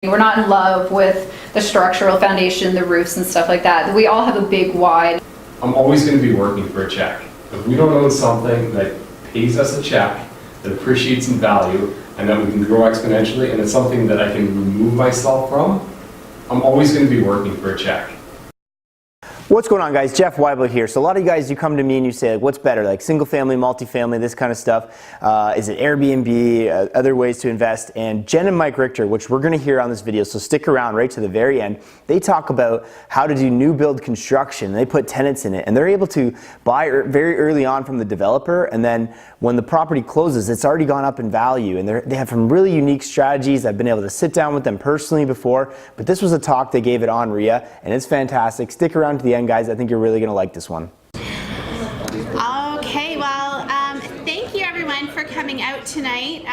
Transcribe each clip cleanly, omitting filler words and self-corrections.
We're not in love with the structural foundation, the roofs and stuff like that. We all have a big why. I'm always going to be working for a check. If we don't own something that pays us a check, that appreciates in value, and that we can grow exponentially, and it's something that I can remove myself from, I'm always going to be working for a check. What's going on, guys? Jeff Weibel here. So a lot of you guys, you come to me and you say, like, what's better, like single family, multifamily, this kind of stuff? Is it Airbnb, other ways to invest? And Jen and Mike Richter, which we're going to hear on this video, so stick around right to the very end. They talk about how to do new build construction. They put tenants in it, and they're able to buy very early on from the developer, and then when the property closes, it's already gone up in value. And they have some really unique strategies. I've been able to sit down with them personally before, but this was a talk they gave at OREC, and it's fantastic. Stick around to the end, guys. I think you're really going to like this one. Okay, well, thank you everyone for coming out tonight.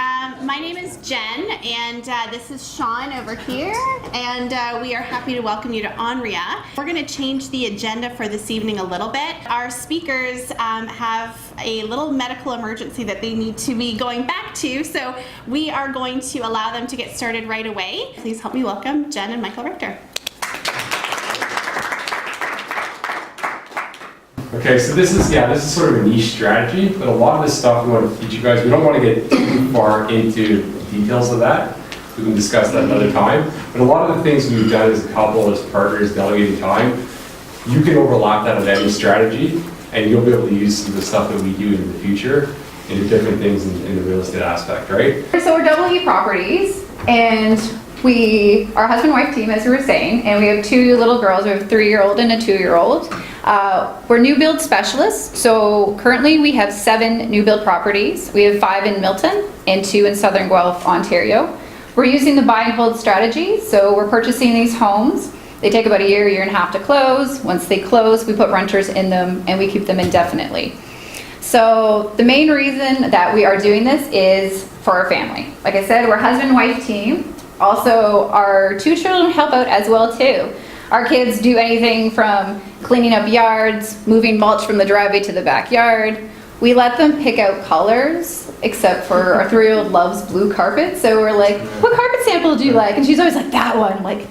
My name is Jen, and this is Sean over here, and we are happy to welcome you to OREC. We're going to change the agenda for this evening a little bit. Our speakers have a little medical emergency that they need to be going back to, so we are going to allow them to get started right away. Please help me welcome Jen and Michael Richter. Okay, so this is sort of a niche strategy, but a lot of this stuff we want to teach you guys. We don't want to get too far into the details of that. We can discuss that another time. But a lot of the things we've done as a couple, as partners, delegating time, you can overlap that with any strategy, and you'll be able to use some of the stuff that we do in the future into different things in the real estate aspect, right? So we're double E properties, and we are husband-wife team, as we were saying, and we have two little girls. We have a 3-year-old and a 2-year-old. We're new build specialists, so currently we have 7 new build properties. We have 5 in Milton and 2 in Southern Guelph, Ontario. We're using the buy and hold strategy, so we're purchasing these homes. They take about a year and a half to close. Once they close, we put renters in them and we keep them indefinitely. So the main reason that we are doing this is for our family. Like I said, we're a husband-wife team. Also, our 2 children help out as well too. Our kids do anything from cleaning up yards, moving mulch from the driveway to the backyard. We let them pick out colors, except for our 3-year-old loves blue carpet. So we're like, what carpet sample do you like? And she's always like, that one. Like,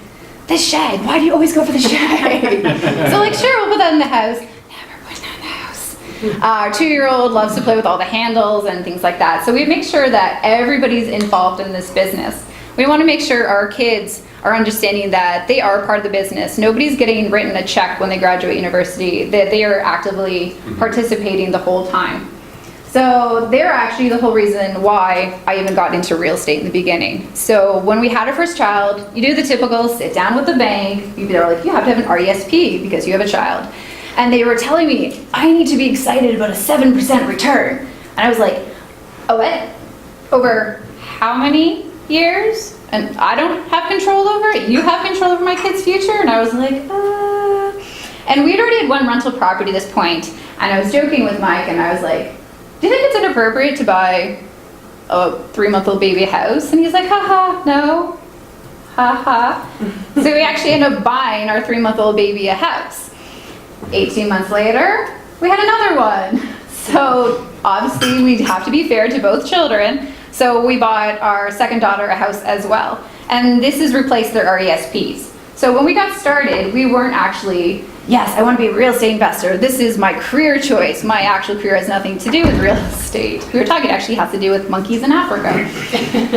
the shag. Why do you always go for the shag? So like, sure, we'll put that in the house. Never put that in the house. Our 2-year-old loves to play with all the handles and things like that. So we make sure that everybody's involved in this business. We want to make sure our kids are understanding that they are part of the business. Nobody's getting written a check when they graduate university, that they are actively participating the whole time. So they're actually the whole reason why I even got into real estate in the beginning. So when we had our first child, you do the typical sit down with the bank. They're like, you have to have an RESP because you have a child. And they were telling me, I need to be excited about a 7% return. And I was like, oh, what? Over how many years? And I don't have control over it. You have control over my kid's future. And I was like, And we'd already had 1 rental property at this point. And I was joking with Mike, and I was like, do you think it's inappropriate to buy a 3-month-old baby a house? And he's like, haha, no, haha. So we actually ended up buying our 3-month-old baby a house. 18 months later, we had another one. So obviously we have to be fair to both children. So we bought our second daughter a house as well. And this has replaced their RESPs. So when we got started, we weren't actually, yes, I want to be a real estate investor. This is my career choice. My actual career has nothing to do with real estate. We were talking, it actually has to do with monkeys in Africa.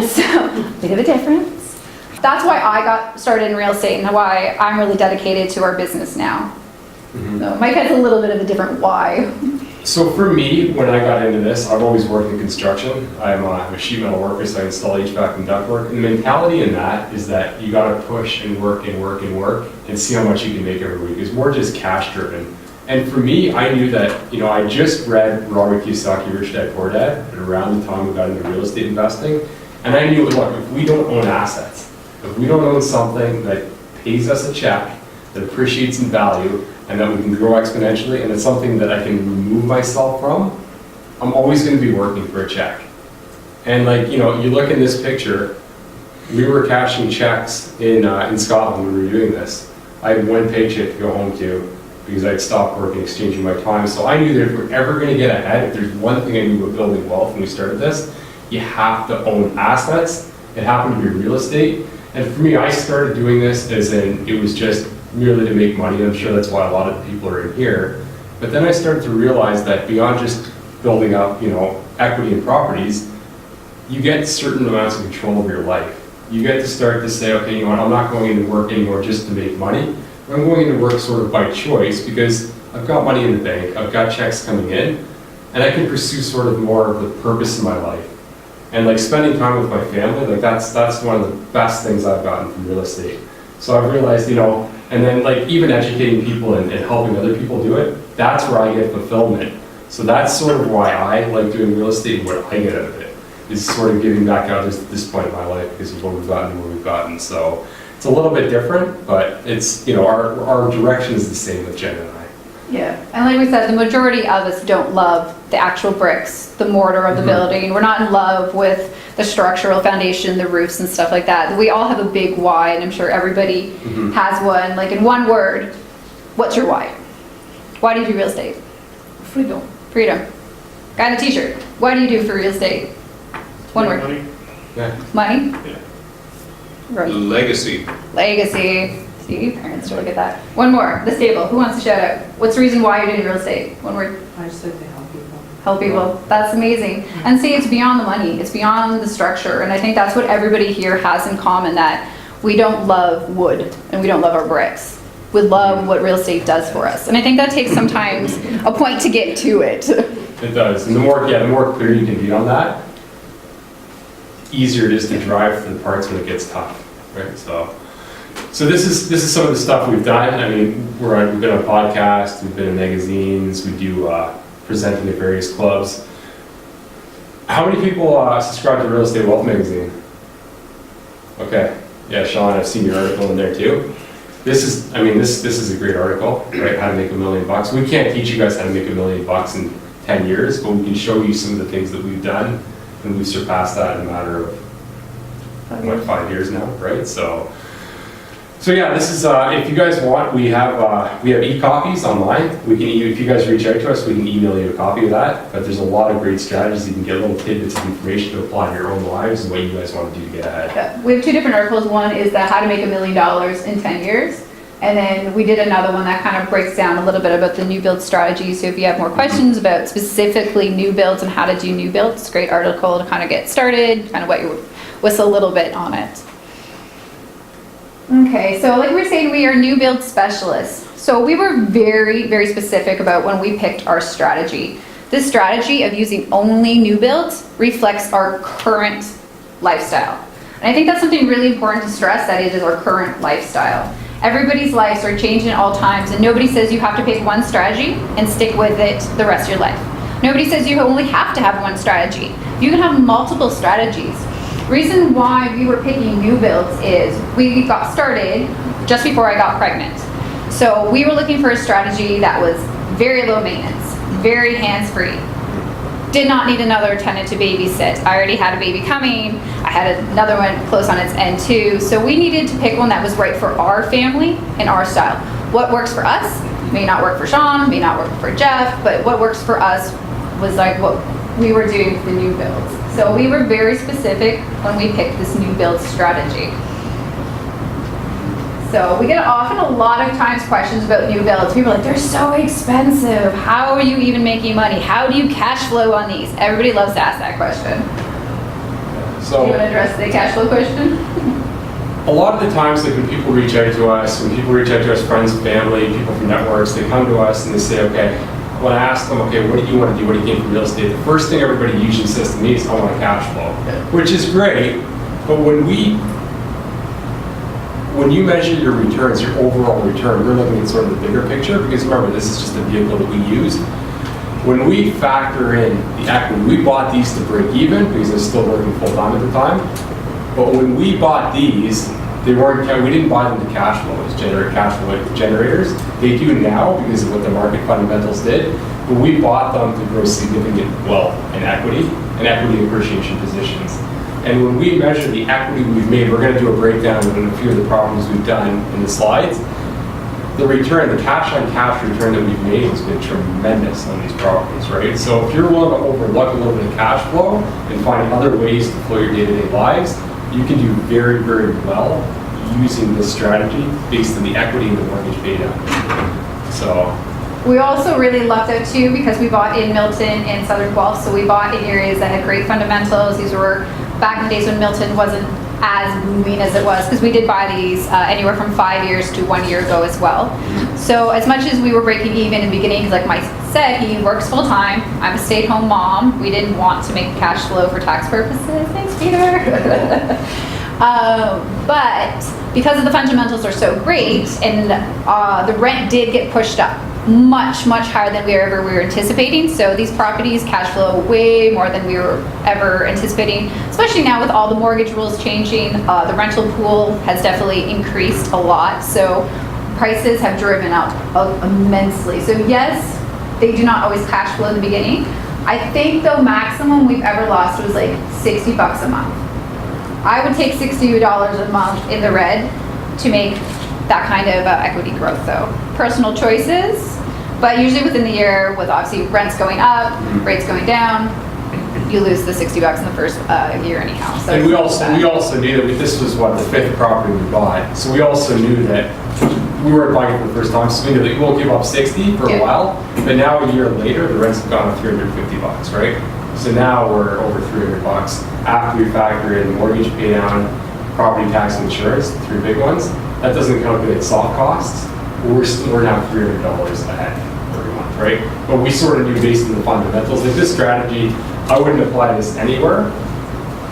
So, bit of a difference. That's why I got started in real estate and why I'm really dedicated to our business now. So Mike has a little bit of a different why. So for me, when I got into this, I've always worked in construction. I'm a sheet metal worker, so I install HVAC and ductwork. And the mentality in that is that you got to push and work and work and work and see how much you can make every week. It's more just cash driven. And for me, I knew that, I just read Robert Kiyosaki, Rich Dad Poor Dad, around the time we got into real estate investing. And I knew, look, if we don't own assets, if we don't own something that pays us a check, that appreciates in value, and that we can grow exponentially, and it's something that I can remove myself from, I'm always going to be working for a check. And you look in this picture, we were cashing checks in Scotland when we were doing this. I had 1 paycheck to go home to because I'd stopped working, exchanging my time. So I knew that if we're ever going to get ahead, if there's one thing I knew about building wealth when we started this, you have to own assets. It happened to be real estate. And for me, I started doing this as in, it was just merely to make money. I'm sure that's why a lot of the people are in here. But then I started to realize that beyond just building up, equity in properties, you get certain amounts of control over your life. You get to start to say, okay, I'm not going into work anymore just to make money. I'm going into work sort of by choice because I've got money in the bank, I've got checks coming in, and I can pursue sort of more of the purpose in my life. And like spending time with my family, like that's one of the best things I've gotten from real estate. So I've realized, and then like even educating people and helping other people do it, that's where I get fulfillment. So that's sort of why I like doing real estate and what I get out of it, is sort of giving back out at this point in my life because of what we've gotten and what we've gotten. So it's a little bit different, but it's, our direction is the same with Jen and I. Yeah, and like we said, the majority of us don't love the actual bricks, the mortar of the building. We're not in love with the structural foundation, the roofs and stuff like that. We all have a big why, and I'm sure everybody has one. Like in one word, what's your why? Why do you do real estate? Freedom. Freedom. Guy in the t-shirt, what do you do for real estate? One word. Money. Yeah. Money? Yeah. Right. Legacy. Legacy. See, parents to look at that. One more, this table, who wants to shout out? What's the reason why you're doing real estate? One word. I just like to help people. Help people. That's amazing. And see, it's beyond the money. It's beyond the structure. And I think that's what everybody here has in common, that we don't love wood and we don't love our bricks. We love what real estate does for us. And I think that takes sometimes a point to get to it. It does. And the more clear you can be on that, easier it is to drive through the parts when it gets tough, right? So this is some of the stuff we've done. I mean, we've been on podcasts, we've been in magazines, we do presenting at various clubs. How many people subscribe to Real Estate Wealth magazine? Okay, yeah, Sean, I've seen your article in there too. This is a great article, right? How to make $1 million. We can't teach you guys how to make $1 million in 10 years, but we can show you some of the things that we've done, and we've surpassed that in a matter of 5 years now, right? So yeah, this is, if you guys want, we have e-copies online. If you guys reach out to us, we can email you a copy of that. But there's a lot of great strategies. You can get little tidbits of information to apply to your own lives and what you guys want to do to get ahead. Yeah. We have two different articles. One is the how to make $1 million in 10 years. And then we did another one that kind of breaks down a little bit about the new build strategy. So if you have more questions about specifically new builds and how to do new builds, it's a great article to kind of get started, kind of wet your whistle a little bit on it. Okay, so like we were saying, we are new build specialists. So we were very, very specific about when we picked our strategy. This strategy of using only new builds reflects our current lifestyle. And I think that's something really important to stress, that it is our current lifestyle. Everybody's lives are changing at all times, and nobody says you have to pick one strategy and stick with it the rest of your life. Nobody says you only have to have one strategy. You can have multiple strategies. Reason why we were picking new builds is we got started just before I got pregnant. So we were looking for a strategy that was very low maintenance, very hands-free. Did not need another tenant to babysit. I already had a baby coming. I had another one close on its end too. So we needed to pick one that was right for our family and our style. What works for us may not work for Sean, may not work for Jeff, but what works for us was like what we were doing with the new builds. So we were very specific when we picked this new build strategy. So we get often a lot of times questions about new builds. People are like, they're so expensive. How are you even making money? How do you cash flow on these? Everybody loves to ask that question. So, do you want to address the cash flow question? A lot of the times, like when people reach out to us, friends, family, people from networks, they come to us and they say, okay, when I ask them, okay, what do you want to do? What do you gain from real estate? The first thing everybody usually says to me is, I want cash flow, which is great. But when you measure your returns, your overall return, we're looking at sort of the bigger picture, because remember, this is just a vehicle that we use. When we factor in the equity, we bought these to break even because I was still working full time at the time. But when we bought these, we didn't buy them to cash flow as cash flow generators. They do now because of what the market fundamentals did. But we bought them to grow significant wealth and equity appreciation positions. And when we measure the equity we've made, we're going to do a breakdown of a few of the properties we've done in the slides. The return, the cash on cash return that we've made has been tremendous on these properties, right? So if you're willing to overlook a little bit of cash flow and find other ways to flow your day-to-day lives, you can do very, very well using this strategy based on the equity and the mortgage paid down. So We also really lucked out too because we bought in Milton and Southern Guelph, so we bought in areas that had great fundamentals. These were back in the days when Milton wasn't as booming as it was, because we did buy these anywhere from 5 years to 1 year ago as well. So as much as we were breaking even in the beginning, because like Mike said, he works full time. I'm a stay-at-home mom. We didn't want to make cash flow for tax purposes. Thanks, Peter. But because the fundamentals are so great, and the rent did get pushed up much higher than we were anticipating. So these properties cash flow way more than we were ever anticipating, especially now with all the mortgage rules changing. The rental pool has definitely increased a lot, so prices have driven up immensely. So yes, they do not always cash flow in the beginning. I think the maximum we've ever lost was like $60 a month. I would take $60 a month in the red to make that kind of equity growth though. Personal choices, but usually within the year, with obviously rents going up, rates going down, you lose the $60 in the first year anyhow. So and we also knew that this was what, the 5th property we bought. So we also knew that we weren't buying it for the first time, so we knew that we won't give up 60 for a while. But now a year later, the rents have gone up $350, right? So now we're over $300 after we factor in the mortgage pay down, property tax, and insurance, the 3 big ones. That doesn't calculate soft costs. We're now $300 ahead every month, right? But we sort of knew based on the fundamentals. Like this strategy, I wouldn't apply this anywhere,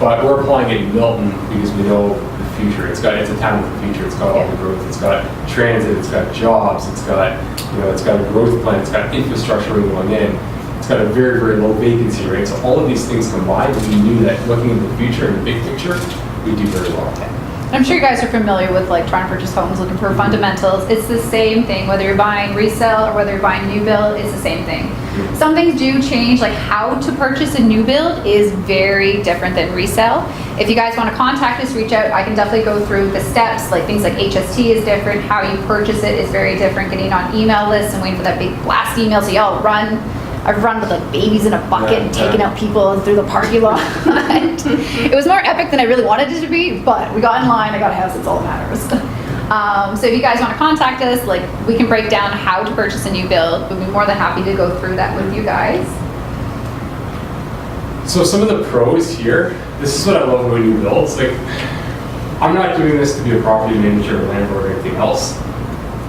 but we're applying it in Milton because we know the future. It's a town of the future. It's got all the growth. It's got transit. It's got jobs. It's got a growth plan. It's got infrastructure going in. It's got a very, very low vacancy rate. So all of these things combined, we knew that looking into the future and the big picture, we'd do very well. I'm sure you guys are familiar with like trying to purchase homes, looking for fundamentals. It's the same thing, whether you're buying resale or whether you're buying new build, it's the same thing. Some things do change, like how to purchase a new build is very different than resale. If you guys want to contact us, reach out. I can definitely go through the steps, like things like HST is different, how you purchase it is very different, getting on email lists and waiting for that big blast email so y'all run. I've run with like babies in a bucket and taken out people through the parking lot. It was more epic than I really wanted it to be, but we got in line, I got a house, it's all that matters. So if you guys want to contact us, like we can break down how to purchase a new build. We'd be more than happy to go through that with you guys. So some of the pros here, this is what I love about new builds. Like, I'm not doing this to be a property manager or landlord or anything else.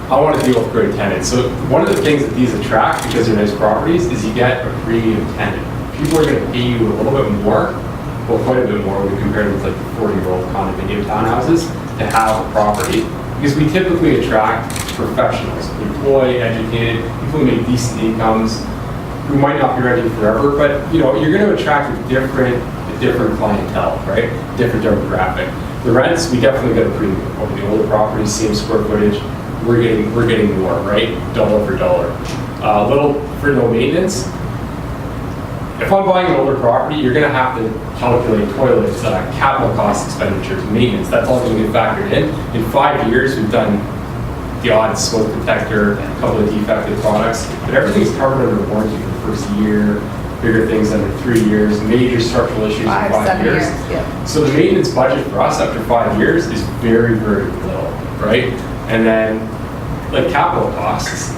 I want to deal with great tenants. So one of the things that these attract, because they're nice properties, is you get a premium tenant. People are going to pay you a little bit more, well, quite a bit more when compared with like the 40-year-old condominium townhouses to have a property. Because we typically attract professionals, employed, educated, people who make decent incomes, who might not be renting forever, but you're going to attract a different clientele, right? Different demographic. The rents, we definitely get a premium over the older properties, same square footage. We're getting more, right? Dollar for dollar. Little for no maintenance. If I'm buying an older property, you're going to have to calculate toilets, capital cost expenditures, maintenance. That's all going to get factored in. In 5 years, we've done the odd smoke detector, a couple of defective products, but everything's covered under warranty for the first year. Bigger things under 3 years, major structural issues in 5 years. Yeah. So the maintenance budget for us after 5 years is very, very little, right? And then, like capital costs,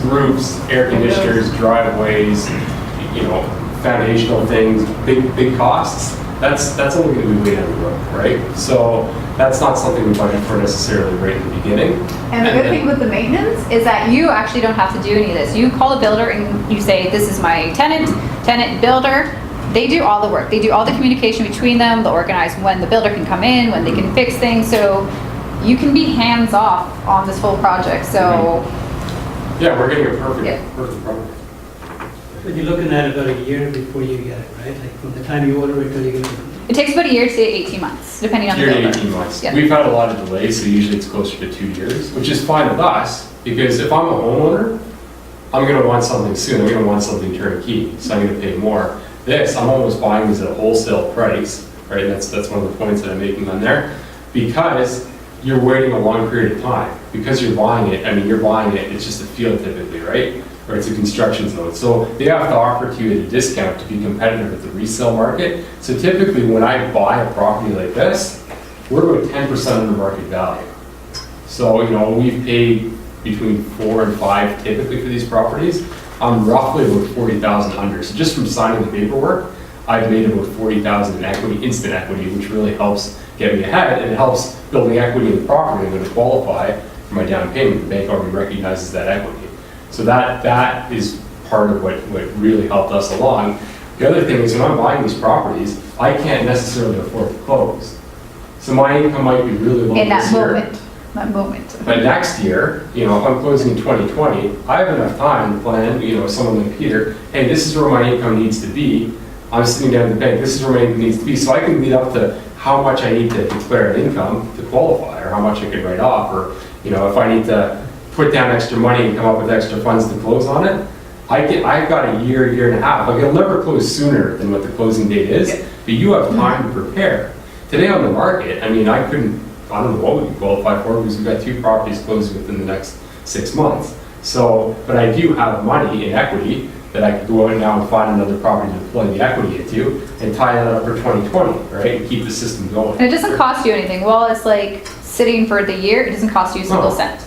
roofs, air conditioners, driveways, foundational things, big costs. That's only going to be way down the road, right? So that's not something we budget for necessarily right in the beginning. And the good thing with the maintenance is that you actually don't have to do any of this. You call a builder and you say, this is my tenant, builder. They do all the work. They do all the communication between them. They'll organize when the builder can come in, when they can fix things. So you can be hands off on this whole project. So yeah, we're getting a perfect project. But you're looking at about a year before you get it, right? Like from the time you order it till you get it. it takes about a year to 18 months, depending on the Year to builder. 18 months. Yeah. We've had a lot of delays, so usually it's closer to 2 years, which is fine with us, because if I'm a homeowner, I'm going to want something soon. I'm going to want something turnkey, so I'm going to pay more. This, I'm almost buying these at a wholesale price, right? That's one of the points that I'm making on there, because you're waiting a long period of time. Because you're buying it, it's just a feel typically, right? or it's a construction zone. So they have to offer to you at a discount to be competitive with the resale market. So typically when I buy a property like this, we're about 10% under market value. So, you know, we've paid between 4 and 5 typically for these properties. I'm roughly about 40,000 under. So just from signing the paperwork, I've made about 40,000 in equity, instant equity, which really helps get me ahead, and it helps building equity in the property. I'm going to qualify for my down payment. The bank already recognizes that equity. So that is part of what really helped us along. The other thing is when I'm buying these properties, I can't necessarily afford to close. So my income might be really low In this that year. moment. But next year, you know, if I'm closing in 2020, I have enough time to plan, you know, someone like Peter, hey, this is where my income needs to be. I'm sitting down at the bank, this is where my income needs to be. So I can lead up to how much I need to declare an income to qualify, or how much I can write off, or, you know, if I need to put down extra money and come up with extra funds to close on it, I've got a year and a half. Like, it'll never close sooner than what the closing date is, but you have time to prepare. Today on the market, I mean, I don't know what we could qualify for, because we've got 2 properties closing within the next 6 months. So, but I do have money in equity that I could go out now and find another property to deploy the equity into and tie that up for 2020, right? And keep the system going. And it doesn't cost you anything. Well, it's like sitting for the year, it doesn't cost you a single No. cent.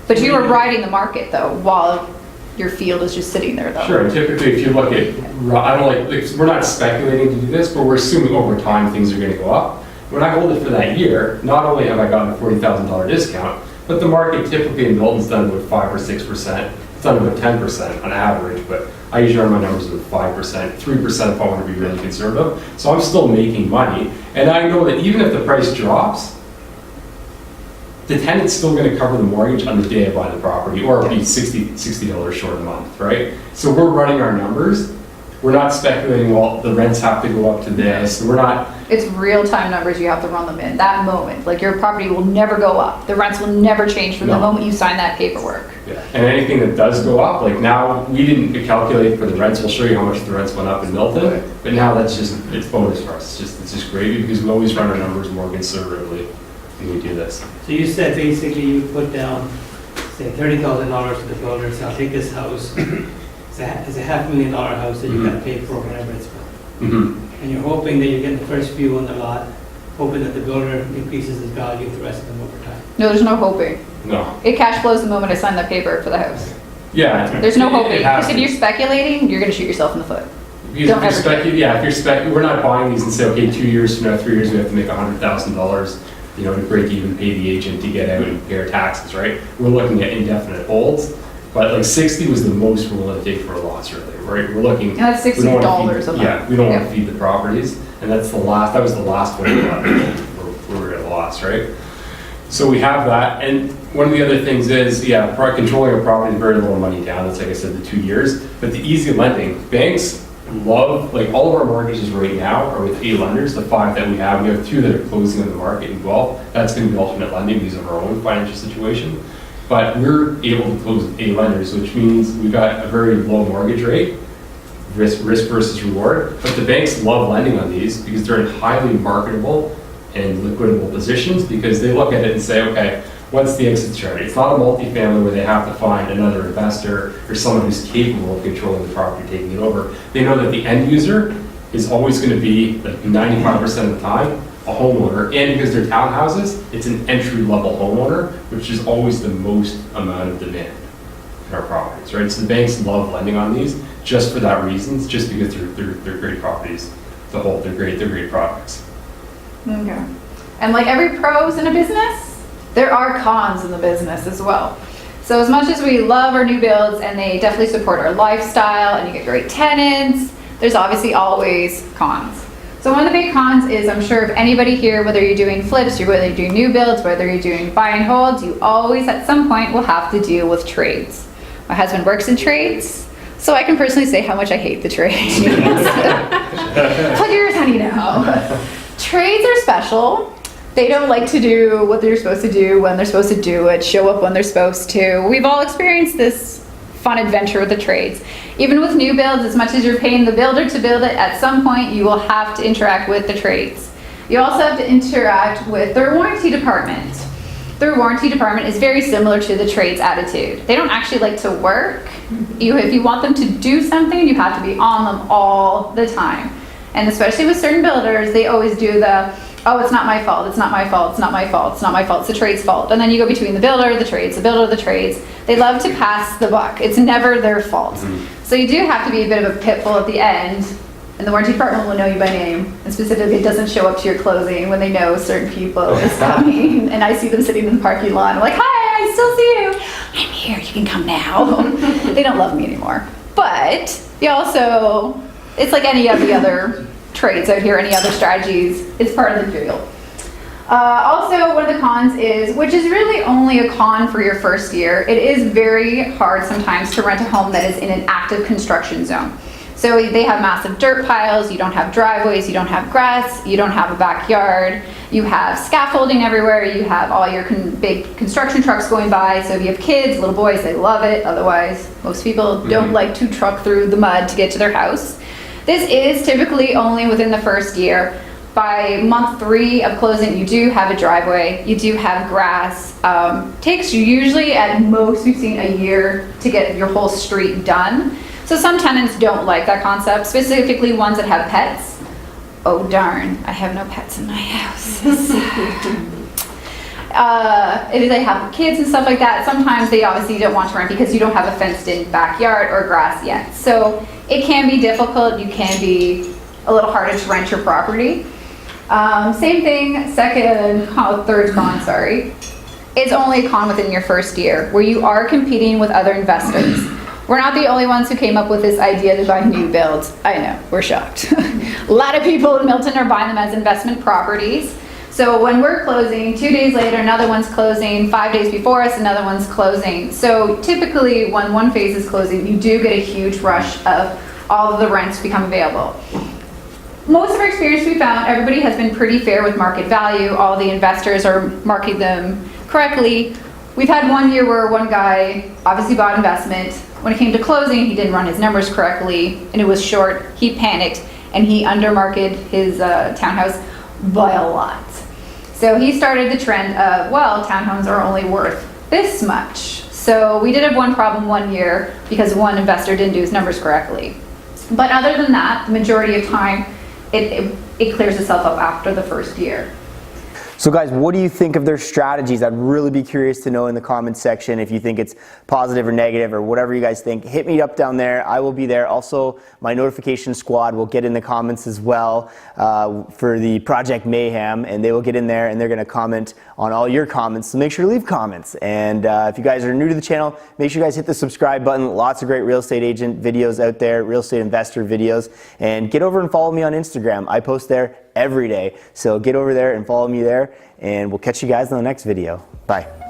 But you are riding the market though, while your field is just sitting there though. Sure, and typically if you look at, I don't like, we're not speculating to do this, but we're assuming over time things are gonna go up. When I hold it for that year, not only have I gotten a $40,000 discount, but the market typically in Milton's done about 5 or 6%. It's done about 10% on average, but I usually run my numbers with 5%, 3% if I want to be really conservative. So I'm still making money, and I know that even if the price drops, the tenant's still going to cover the mortgage on the day I buy the property, or it'll be $60 short a month, right? So we're running our numbers. We're not speculating, well, the rents have to go up to this. We're not. It's real-time numbers, you have to run them in that moment. Like, your property will never go up. The rents will never change from the No. moment you sign that paperwork. Yeah. And anything that does go up, like now, we didn't calculate for the rents. We'll show you how much the rents went up in Milton, but now that's just, it's bonus for us. It's just gravy, because we always run our numbers more conservatively when we do this. So you said basically you put down, say, $30,000 to the builder, so I'll take this house. It's a $500,000 house that you gotta pay for whenever it's built. Mm-hmm. And you're hoping that you're getting the first few on the lot, hoping that the builder increases his value the rest of them over time. No, there's no hoping. No. It cash flows the moment I sign that paper for the house. Yeah. There's no it hoping, because if happens. you're speculating, you're gonna shoot yourself in the foot. Because Don't if ever you're we're not buying these and say, okay, 2 years from now, 3 years, we have to make $100,000, you know, to break even, pay the agent to get out and pay our taxes, right? We're looking at indefinite holds, but like 60 was the most we're willing to take for a loss, really, right? We're looking. And that's we don't wanna $60 a month. Yeah, we don't want Yeah. to feed the properties, and that was the last one we got where we're at a loss, right? So we have that, and one of the other things is, controlling a property is very little money down. That's, like I said, the 2 years. But the easy lending, banks love, like all of our mortgages right now are with A lenders, the 5 that we have. We have 2 that are closing on the market in Guelph. That's going to be alternate lending because of our own financial situation. But we're able to close with A lenders, which means we've got a very low mortgage rate, risk versus reward. But the banks love lending on these because they're in highly marketable and liquidable positions, because they look at it and say, okay, what's the exit strategy? It's not a multifamily where they have to find another investor or someone who's capable of controlling the property, taking it over. They know that the end user is always going to be, like 95% of the time, a homeowner, and because they're townhouses, it's an entry-level homeowner, which is always the most amount of demand in our properties, right? So the banks love lending on these just for that reason, just because they're great properties to hold. They're great products. Okay. And like every pros in a business, there are cons in the business as well. So as much as we love our new builds and they definitely support our lifestyle and you get great tenants, there's obviously always cons. So one of the big cons is, I'm sure if anybody here, whether you're doing flips, whether you're doing new builds, whether you're doing buy and holds, you always at some point will have to deal with trades. My husband works in trades, so I can personally say how much I hate the trades. Plug yours, honey, now. Trades are special. They don't like to do what they're supposed to do when they're supposed to do it, show up when they're supposed to. We've all experienced this fun adventure with the trades. Even with new builds, as much as you're paying the builder to build it, at some point you will have to interact with the trades. You also have to interact with their warranty department. their warranty department is very similar to the trades attitude. They don't actually like to work. If you want them to do something, you have to be on them all the time. And especially with certain builders, they always do the, oh, it's not my fault, it's not my fault, it's not my fault, it's not my fault, it's the trade's fault. And then you go between the builder, the trades, the builder, the trades. They love to pass the buck. It's never their fault. So you do have to be a bit of a pitbull at the end, and the warranty department will know you by name. And specifically, it doesn't show up to your closing when they know certain people is coming. And I see them sitting in the parking lot. I'm like, hi, I still see you. I'm here, you can come now. They don't love me anymore. But you also, it's like any of the other trades out here, any other strategies, it's part of the deal. Also, one of the cons is, which is really only a con for your first year, it is very hard sometimes to rent a home that is in an active construction zone. So they have massive dirt piles, you don't have driveways, you don't have grass, you don't have a backyard, you have scaffolding everywhere, you have all your big construction trucks going by. So if you have kids, little boys, they love it. Otherwise, most people don't like to truck through the mud to get to their house. This is typically only within the first year. By month 3 of closing, you do have a driveway, you do have grass. Takes you usually at most, we've seen, a year to get your whole street done. So some tenants don't like that concept, specifically ones that have pets. Oh darn, I have no pets in my house. If they have kids and stuff like that, sometimes they obviously don't want to rent because you don't have a fenced in backyard or grass yet. So it can be difficult, you can be a little harder to rent your property. Same thing, third con, sorry. It's only a con within your first year where you are competing with other investors. We're not the only ones who came up with this idea to buy new builds. I know, we're shocked. A lot of people in Milton are buying them as investment properties. So when we're closing, 2 days later, another one's closing, 5 days before us, another one's closing. So typically when one phase is closing, you do get a huge rush of all of the rents become available. Most of our experience we found, everybody has been pretty fair with market value. All the investors are marketing them correctly. We've had 1 year where one guy obviously bought investment. When it came to closing, he didn't run his numbers correctly and it was short. He panicked and he undermarketed his townhouse by a lot. So he started the trend of, well, townhomes are only worth this much. So we did have one problem 1 year because one investor didn't do his numbers correctly. But other than that, the majority of time, it clears itself up after the first year. So guys, what do you think of their strategies? I'd really be curious to know in the comments section if you think it's positive or negative or whatever you guys think. Hit me up down there. I will be there. Also, my notification squad will get in the comments as well for the Project Mayhem, and they will get in there and they're going to comment on all your comments. So make sure to leave comments. And if you guys are new to the channel, make sure you guys hit the subscribe button. Lots of great real estate agent videos out there, real estate investor videos. And get over and follow me on Instagram. I post there every day. So get over there and follow me there, and we'll catch you guys in the next video. Bye.